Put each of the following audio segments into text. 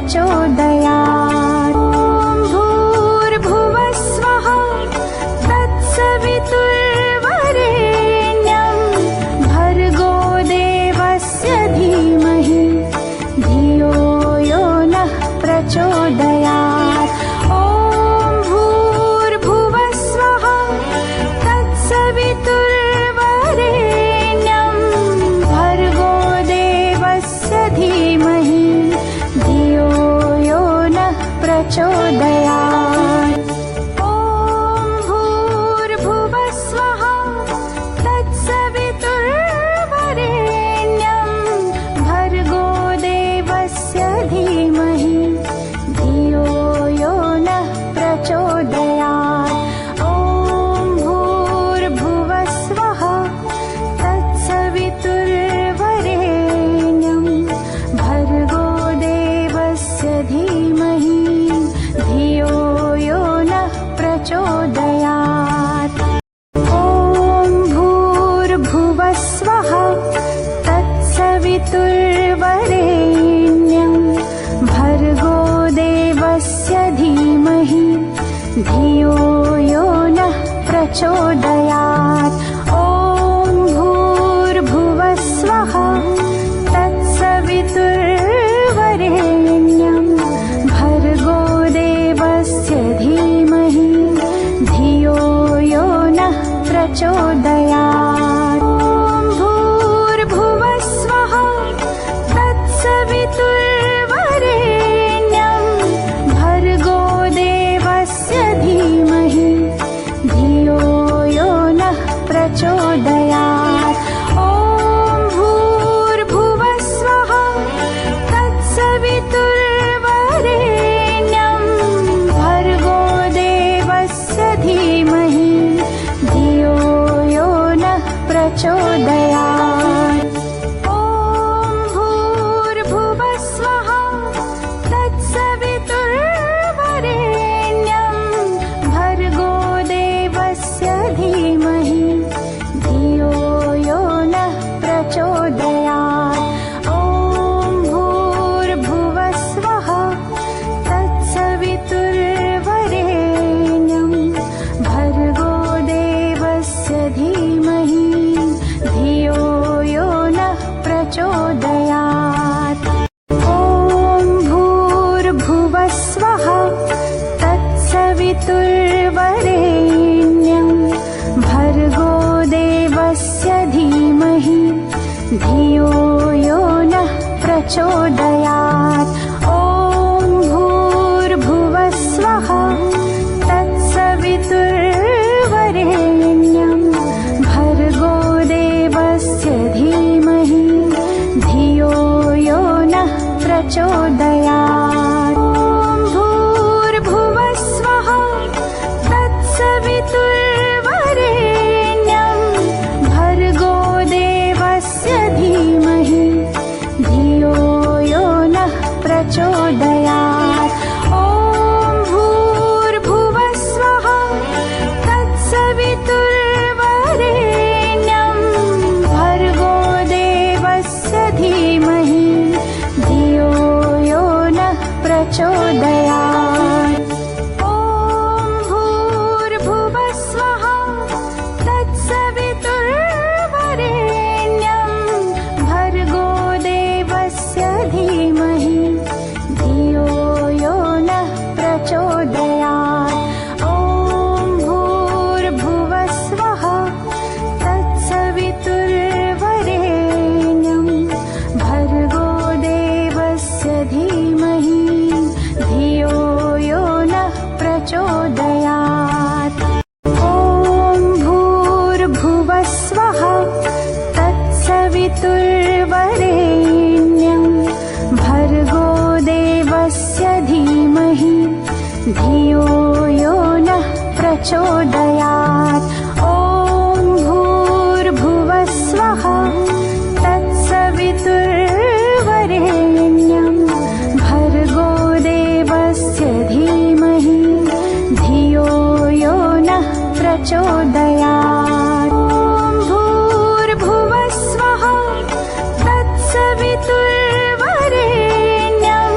प्रचोदयात्। ॐ भूर्भुवः स्वः तत्सवितुर्वरेण्यं भर्गो देवस्य धीमहि धियो यो नः प्रचोदयात्। ॐ भूर्भुवः स्वः तत्सवितुर्वरेण्यं भर्गो देवस्य धीमहि धियो यो नः प्रचोदयात्। ॐ भूर्भुवः स्वः तत्सवितुर्वरेण्यं भर्गो देवस्य धीमहि धियो यो नः प्रचोदयात्। ॐ भूर्भुवः स्वः तत्सवितुर्वरेण्यं भर्गो देवस्य धीमहि धियो यो नः प्रचोदयात्। ॐ भूर्भुवः स्वः तत्सवितुर्वरेण्यं भर्गो देवस्य धीमहि धियो यो नः प्रचोदयात्। ॐ भूर्भुवः स्वः तत्सवितुर्वरेण्यं भर्गो देवस्य धीमहि धियो यो नः प्रचोदयात्। ॐ भूर्भुवः स्वः तत्सवितुर्वरेण्यं भर्गो देवस्य धीमहि धियो यो नः प्रचोदयात्। ॐ भूर्भुवः स्वः तत्सवितुर्वरेण्यं भर्गो देवस्य धीमहि धियो यो नः प्रचोदयात्। ॐ भूर्भुवः स्वः तत्सवितुर्वरेण्यं भर्गो देवस्य धीमहि धियो यो नः प्रचोदयात्। ॐ भूर्भुवः स्वः तत्सवितुर्वरेण्यं भर्गो देवस्य धीमहि धियो यो नः प्रचोदयात्। ॐ भूर्भुवः स्वः तत्सवितुर्वरेण्यं भर्गो देवस्य धीमहि धियो यो नः प्रचोदयात्। ॐ भूर्भुवः स्वः तत्सवितुर्वरेण्यं भर्गो देवस्य धीमहि धियो यो नः प्रचोदयात्। ॐ भूर्भुवः स्वः तत्सवितुर्वरेण्यं भर्गो देवस्य धीमहि धियो यो नः प्रचोदयात्। ॐ भूर्भुवः स्वः तत्सवितुर्वरेण्यं भर्गो देवस्य धीमहि धियो यो नः प्रचोदयात्। ॐ भूर्भुवः स्वः तत्सवितुर्वरेण्यं भर्गो देवस्य धीमहि धियो यो नः प्रचोदयात्। ॐ भूर्भुवः स्वः तत्सवितुर्वरेण्यं भर्गो देवस्य धीमहि धियो यो नः प्रचोदयात्। ॐ भूर्भुवः स्वः तत्सवितुर्वरेण्यं भर्गो देवस्य धीमहि धियो यो नः प्रचोदयात्। ॐ भूर्भुवः स्वः तत्सवितुर्वरेण्यं भर्गो देवस्य धीमहि धियो यो नः प्रचोदयात्। ॐ भूर्भुवः स्वः तत्सवितुर्वरेण्यं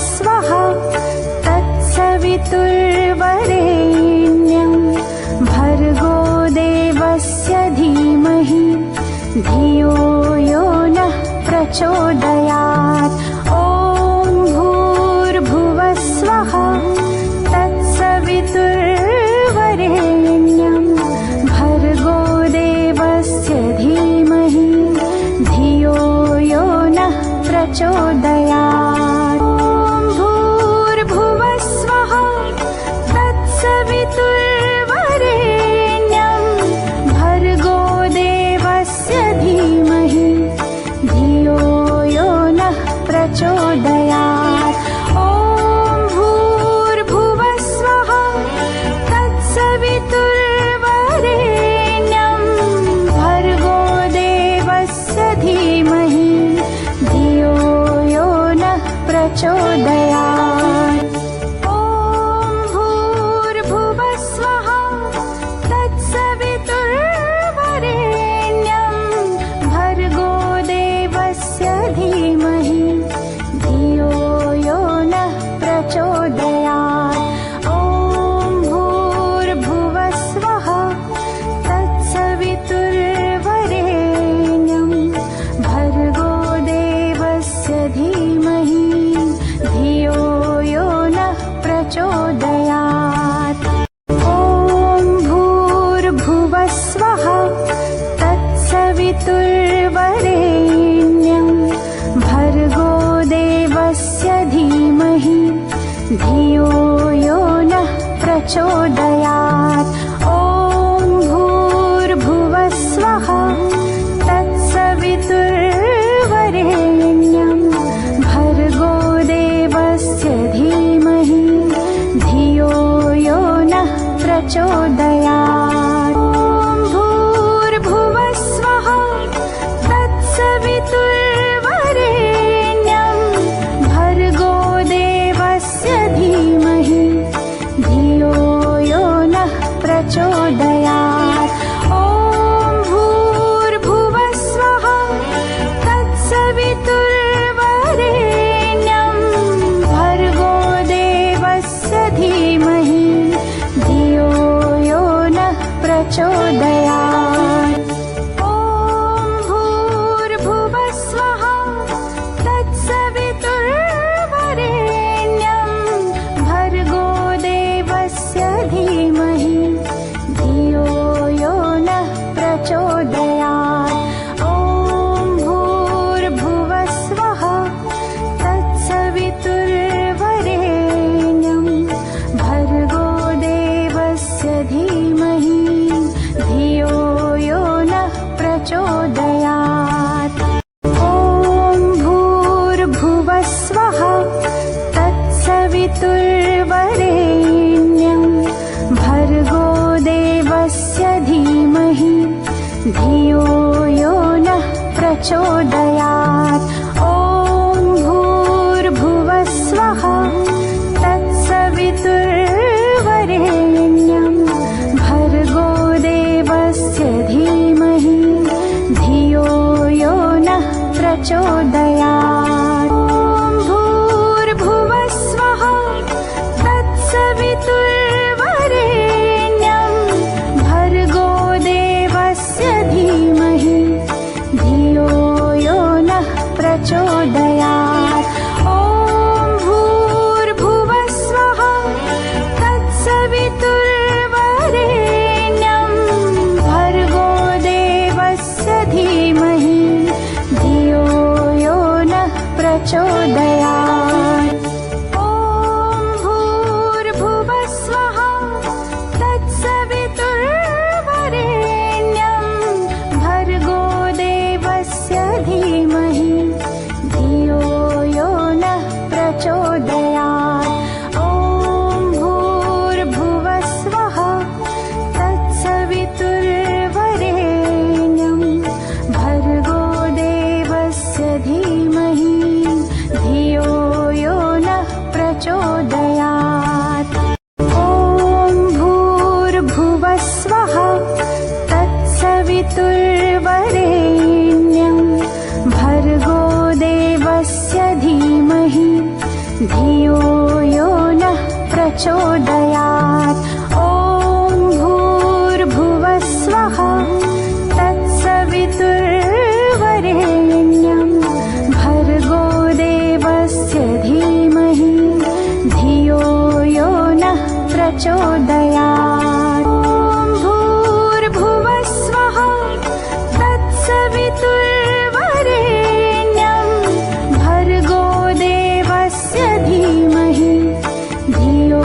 भूर्भुवस्वः तत्सवितुर्वरेण्यं भर्गो देवस्य धीमहि धियो यो नः प्रचोदयात्। ॐ भूर्भुवस्वः तत्सवितुर्वरेण्यं भर्गो देवस्य धीमहि धियो यो नः प्रचोदयात्। ॐ भूर्भुवस्वः तत्सवितुर्वरेण्यं भर्गो देवस्य धीमहि धियो यो नः प्रचोदयात्। ॐ भूर्भुवस्वः तत्सवितुर्वरेण्यं भर्गो देवस्य धीमहि धियो यो नः प्रचोदयात्। ॐ भूर्भुवस्वः तत्सवितुर्वरेण्यं भर्गो देवस्य धीमहि धियो यो नः प्रचोदयात्। ॐ भूर्भुवस्वः तत्सवितुर्वरेण्यं भर्गो देवस्य धीमहि धियो यो नः प्रचोदयात्। ॐ भूर्भुवस्वः तत्सवितुर्वरेण्यं भर्गो देवस्य धीमहि धियो यो नः प्रचोदयात्। ॐ भूर्भुवस्वः तत्सवितुर्वरेण्यं भर्गो देवस्य धीमहि धियो यो नः प्रचोदयात्। ॐ भूर्भुवस्वः तत्सवितुर्वरेण्यं भर्गो देवस्य धीमहि धियो यो नः प्रचोदयात्। ॐ भूर्भुवस्वः तत्सवितुर्वरेण्यं भर्गो देवस्य धीमहि धियो यो नः प्रचोदयात्। ॐ भूर्भुवस्वः तत्सवितुर्वरेण्यं भर्गो देवस्य धीमहि धियो यो नः प्रचोदयात्। ॐ भूर्भुवस्वः तत्सवितुर्वरेण्यं भर्गो देवस्य धीमहि धियो यो नः प्रचोदयात्। ॐ भूर्भुवस्वः तत्सवितुर्वरेण्यं भर्गो देवस्य धीमहि धियो यो नः प्रचोदयात्। ॐ भूर्भुवस्वः तत्सवितुर्वरेण्यं भर्गो देवस्य धीमहि धियो यो नः प्रचोदयात्। ॐ भूर्भुवस्वः तत्सवितुर्वरेण्यं भर्गो देवस्य धीमहि धियो यो नः प्रचोदयात्। ॐ भूर्भुवस्वः तत्सवितुर्वरेण्यं भर्गो देवस्य धीमहि धियो यो नः प्रचोदयात्। ॐ भूर्भुवस्वः तत्सवितुर्वरेण्यं भर्गो देवस्य धीमहि धियो यो नः प्रचोदयात्। ॐ भूर्भुवस्वः तत्सवितुर्वरेण्यं भर्गो देवस्य धीमहि धियो यो नः प्रचोदयात्। ॐ भूर्भुवस्वः तत्सवितुर्वरेण्यं भर्गो देवस्य धीमहि धियो धियो यो नः प्रचोदयात्। ॐ भूर्भुवः स्वः तत्सवितुर्वरेण्यं भर्गो देवस्य धीमहि धियो यो नः प्रचोदयात्। ॐ भूर्भुवः स्वः तत्सवितुर्वरेण्यं भर्गो देवस्य धीमहि धियो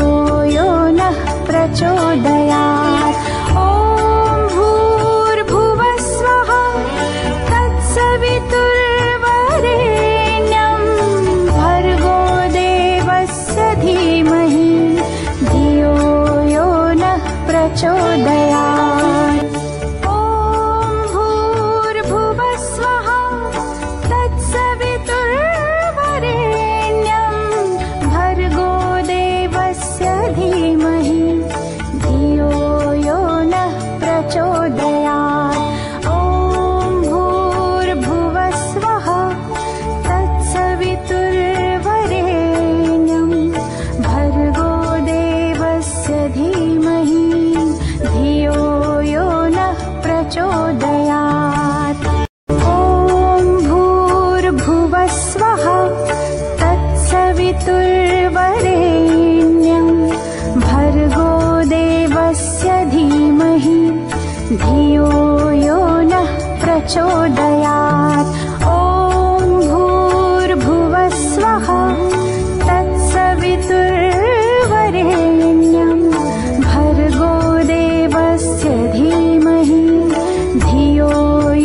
यो नः प्रचोदयात्। ॐ भूर्भुवः स्वः तत्सवितुर्वरेण्यं भर्गो देवस्य धीमहि धियो यो नः प्रचोदयात्। ॐ भूर्भुवः स्वः तत्सवितुर्वरेण्यं भर्गो देवस्य धीमहि धियो यो नः प्रचोदयात्। ॐ भूर्भुवः स्वः तत्सवितुर्वरेण्यं भर्गो देवस्य धीमहि धियो यो नः प्रचोदयात्। ॐ भूर्भुवः स्वः तत्सवितुर्वरेण्यं भर्गो देवस्य धीमहि धियो यो नः प्रचोदयात्। ॐ भूर्भुवः स्वः तत्सवितुर्वरेण्यं भर्गो देवस्य धीमहि धियो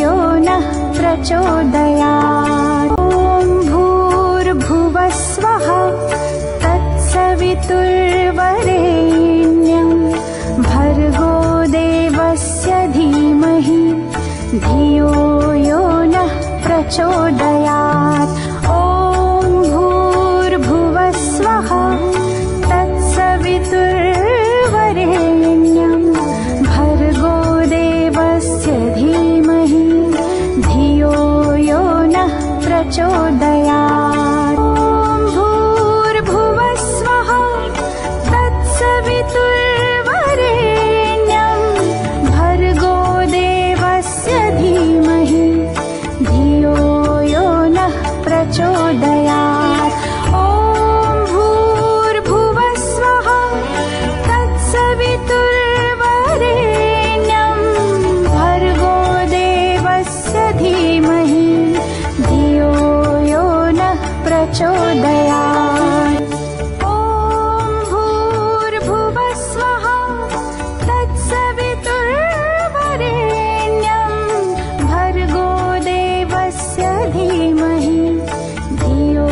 यो नः प्रचोदयात्। ॐ भूर्भुवः स्वः तत्सवितुर्वरेण्यं भर्गो देवस्य धीमहि धियो यो नः प्रचोदयात्। ॐ भूर्भुवः स्वः तत्सवितुर्वरेण्यं भर्गो देवस्य धीमहि धियो यो नः प्रचोदयात्। ॐ भूर्भुवः स्वः तत्सवितुर्वरेण्यं भर्गो देवस्य धीमहि धियो यो नः प्रचोदयात्। ॐ भूर्भुवः स्वः तत्सवितुर्वरेण्यं भर्गो देवस्य धीमहि धियो यो नः प्रचोदयात्। ॐ भूर्भुवः स्वः तत्सवितुर्वरेण्यं भर्गो देवस्य धीमहि धियो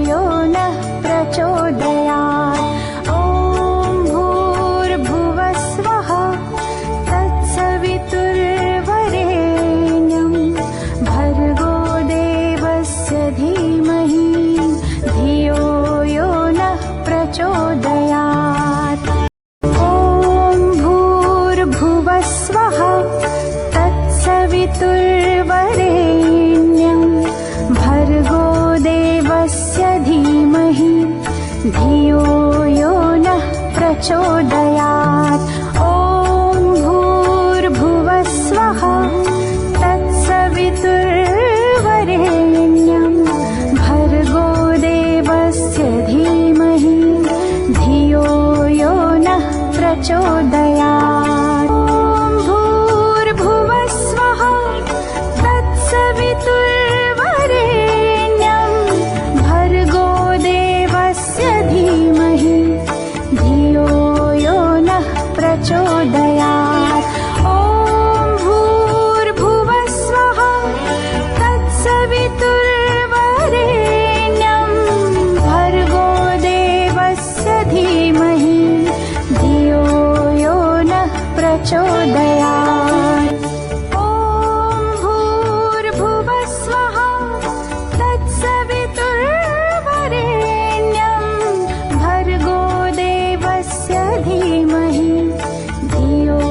यो नः प्रचोदयात्। ॐ भूर्भुवः स्वः तत्सवितुर्वरेण्यं भर्गो देवस्य धीमहि धियो यो नः प्रचोदयात्। ॐ भूर्भुवः स्वः तत्सवितुर्वरेण्यं भर्गो देवस्य धीमहि धियो यो नः प्रचोदयात्। ॐ भूर्भुवः स्वः तत्सवितुर्वरेण्यं भर्गो देवस्य धीमहि धियो यो नः प्रचोदयात्। ॐ भूर्भुवः स्वः तत्सवितुर्वरेण्यं भर्गो देवस्य धीमहि धियो यो नः प्रचोदयात्। ॐ भूर्भुवः स्वः तत्सवितुर्वरेण्यं भर्गो देवस्य धीमहि धियो यो नः प्रचोदयात्। ॐ भूर्भुवः स्वः तत्सवितुर्वरेण्यं भर्गो देवस्य धीमहि धियो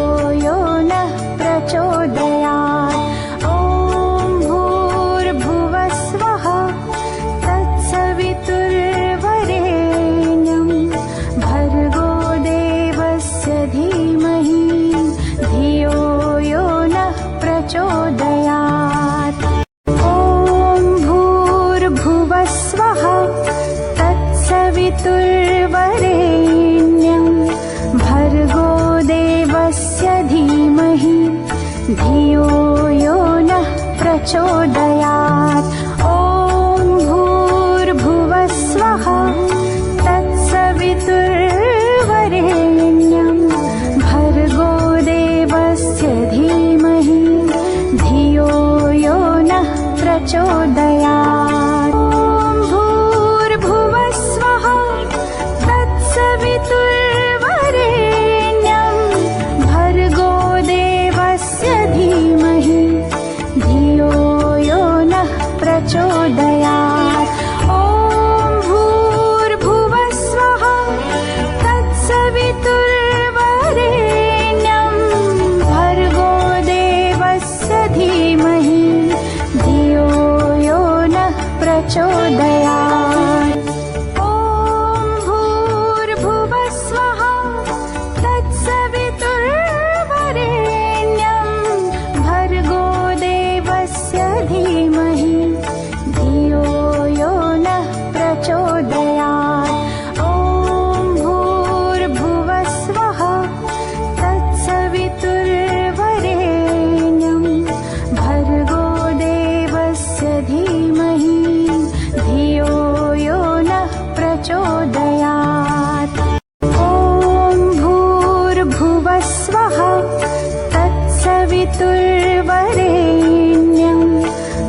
यो नः प्रचोदयात्। ॐ भूर्भुवः स्वः तत्सवितुर्वरेण्यं प्रचोदयात्। ॐ भूर्भुवस्वः तत्सवितुर्वरेण्यं भर्गो देवस्य धीमहि धियो यो नः प्रचोदयात्। ॐ भूर्भुवस्वः तत्सवितुर्वरेण्यं भर्गो देवस्य धीमहि धियो यो नः प्रचोदयात्। ॐ भूर्भुवस्वः तत्सवितुर्वरेण्यं भर्गो देवस्य धीमहि धियो यो नः प्रचोदयात्। ॐ भूर्भुवस्वः तत्सवितुर्वरेण्यं भर्गो देवस्य धीमहि धियो यो नः प्रचोदयात्। ॐ भूर्भुवस्वः तत्सवितुर्वरेण्यं भर्गो देवस्य धीमहि धियो यो नः प्रचोदयात्। ॐ भूर्भुवस्वः तत्सवितुर्वरेण्यं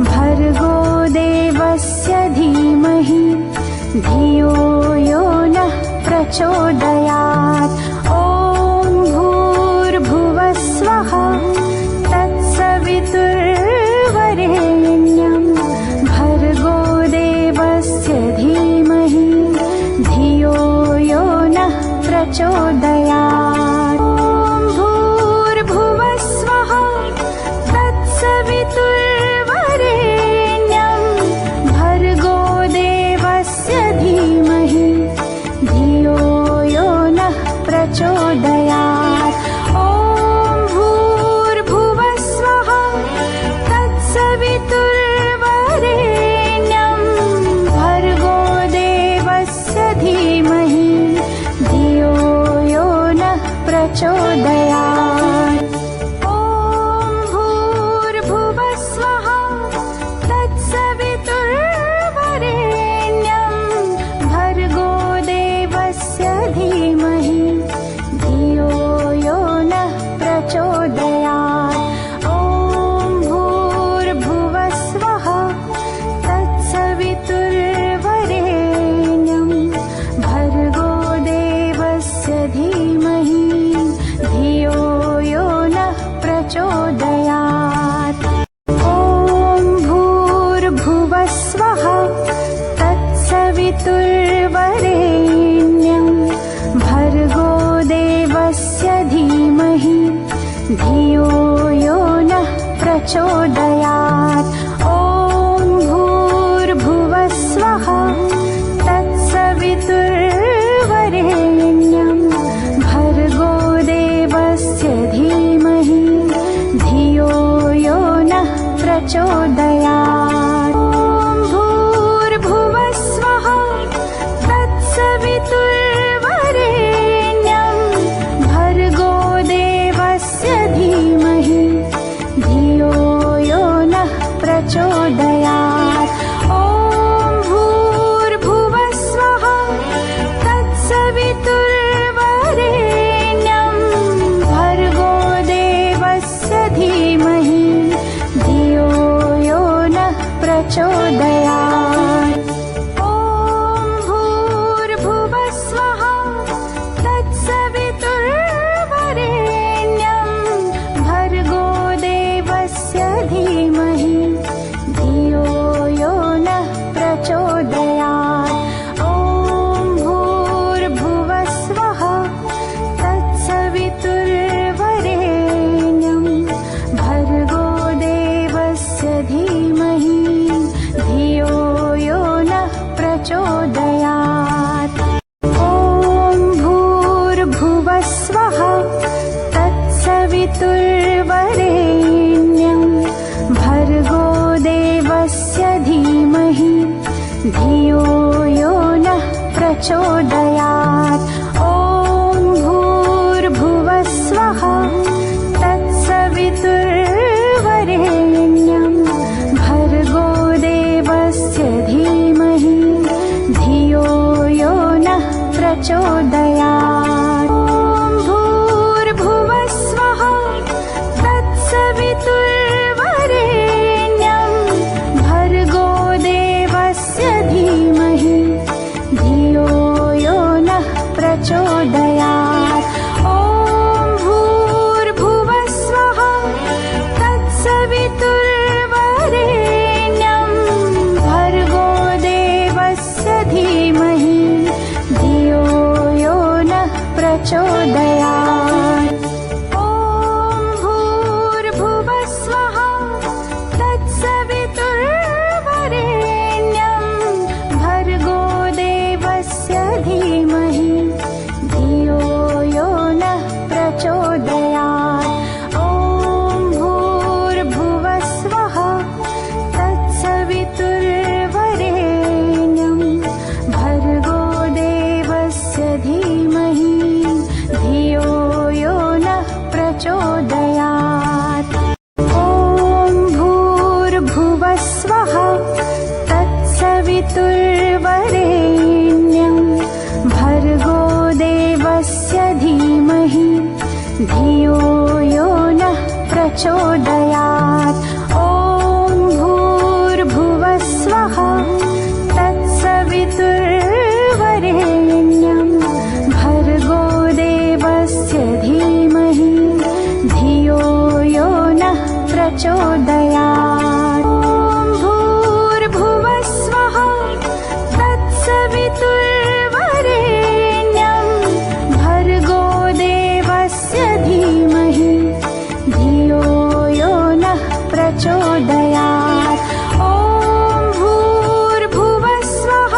भर्गो देवस्य धीमहि धियो यो नः प्रचोदयात्। ॐ भूर्भुवस्वः तत्सवितुर्वरेण्यं भर्गो देवस्य धीमहि धियो यो नः प्रचोदयात्। ॐ भूर्भुवस्वः तत्सवितुर्वरेण्यं भर्गो देवस्य धीमहि धियो यो नः प्रचोदयात्। ॐ भूर्भुवस्वः तत्सवितुर्वरेण्यं भर्गो देवस्य धीमहि धियो यो नः प्रचोदयात्। ॐ भूर्भुवस्वः तत्सवितुर्वरेण्यं भर्गो देवस्य धीमहि धियो यो नः प्रचोदयात्। ॐ भूर्भुवस्वः तत्सवितुर्वरेण्यं भर्गो देवस्य धीमहि धियो यो नः प्रचोदयात्। ॐ भूर्भुवस्वः तत्सवितुर्वरेण्यं भर्गो देवस्य धीमहि धियो यो नः प्रचोदयात्। ॐ भूर्भुवस्वः तत्सवितुर्वरेण्यं भर्गो देवस्य धीमहि धियो यो नः प्रचोदयात्। ॐ भूर्भुवस्वः तत्सवितुर्वरेण्यं भर्गो देवस्य धीमहि धियो यो नः प्रचोदयात्। ॐ भूर्भुवस्वः तत्सवितुर्वरेण्यं भर्गो देवस्य धीमहि धियो यो नः प्रचोदयात्। ॐ भूर्भुवस्वः तत्सवितुर्वरेण्यं भर्गो देवस्य धीमहि धियो यो नः प्रचोदयात्। ॐ भूर्भुवस्वः तत्सवितुर्वरेण्यं भर्गो देवस्य धीमहि धियो यो नः प्रचोदयात्। ॐ भूर्भुवस्वः तत्सवितुर्वरेण्यं भर्गो देवस्य धीमहि धियो यो नः प्रचोदयात्। ॐ भूर्भुवस्वः तत्सवितुर्वरेण्यं प्रचोदयात्। ॐ भूर्भुवः स्वः तत्सवितुर्वरेण्यं भर्गो देवस्य धीमहि धियो यो नः प्रचोदयात्। ॐ भूर्भुवः स्वः तत्सवितुर्वरेण्यं भर्गो देवस्य धीमहि धियो यो नः प्रचोदयात्। ॐ भूर्भुवः स्वः तत्सवितुर्वरेण्यं भर्गो देवस्य धीमहि धियो यो नः प्रचोदयात्। ॐ भूर्भुवः स्वः तत्सवितुर्वरेण्यं भर्गो देवस्य धीमहि धियो यो नः प्रचोदयात्। ॐ भूर्भुवः स्वः तत्सवितुर्वरेण्यं भर्गो देवस्य धीमहि धियो यो नः प्रचोदयात्। ॐ भूर्भुवः स्वः तत्सवितुर्वरेण्यं भर्गो देवस्य धीमहि धियो यो नः प्रचोदयात्। ॐ भूर्भुवः स्वः तत्सवितुर्वरेण्यं भर्गो देवस्य धीमहि धियो यो नः प्रचोदयात्। ॐ भूर्भुवः स्वः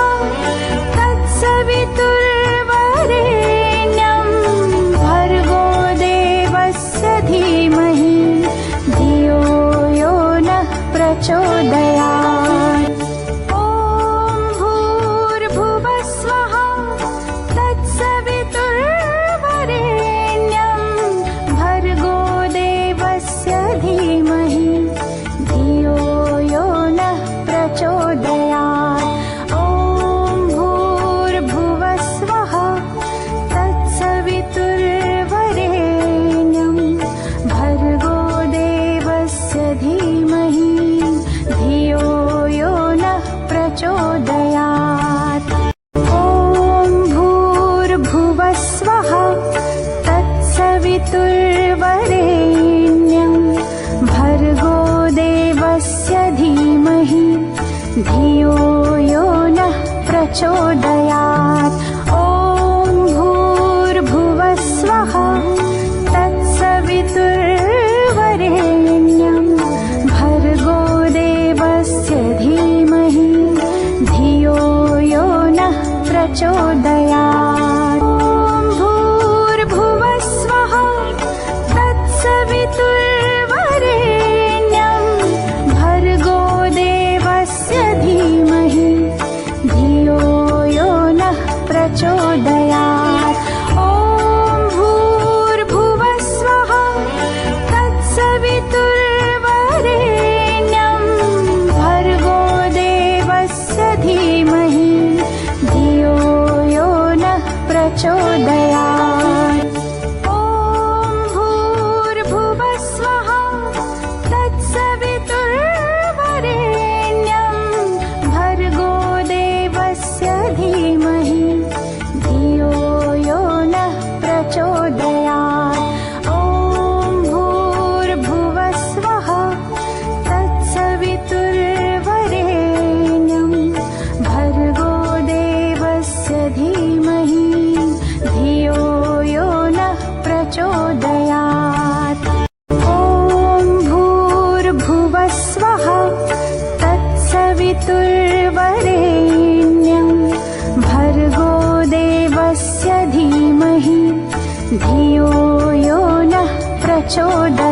तत्सवितुर्वरेण्यं भर्गो देवस्य धीमहि धियो यो नः प्रचोदयात्। ॐ भूर्भुवः स्वः तत्सवितुर्वरेण्यं भर्गो देवस्य धीमहि धियो यो नः प्रचोदयात्। ॐ भूर्भुवः स्वः तत्सवितुर्वरेण्यं भर्गो देवस्य धीमहि धियो यो नः प्रचोदयात्। ॐ भूर्भुवः स्वः तत्सवितुर्वरेण्यं भर्गो देवस्य धीमहि धियो यो नः प्रचोदयात्। ॐ भूर्भुवः स्वः तत्सवितुर्वरेण्यं भर्गो देवस्य धीमहि धियो यो नः प्रचोदयात्। ॐ भूर्भुवः स्वः तत्सवितुर्वरेण्यं भर्गो देवस्य धीमहि धियो यो नः प्रचोदयात्। ॐ भूर्भुवः स्वः तत्सवितुर्वरेण्यं भर्गो देवस्य धीमहि धियो यो नः प्रचोदयात्। ॐ भूर्भुवः स्वः तत्सवितुर्वरेण्यं भर्गो देवस्य धीमहि धियो यो नः प्रचोदयात्। ॐ भूर्भुवः स्वः तत्सवितुर्वरेण्यं भर्गो देवस्य धीमहि धियो यो नः प्रचोदयात्। ॐ भूर्भुवः स्वः तत्सवितुर्वरेण्यं भर्गो देवस्य धीमहि धियो यो नः प्रचोदयात्।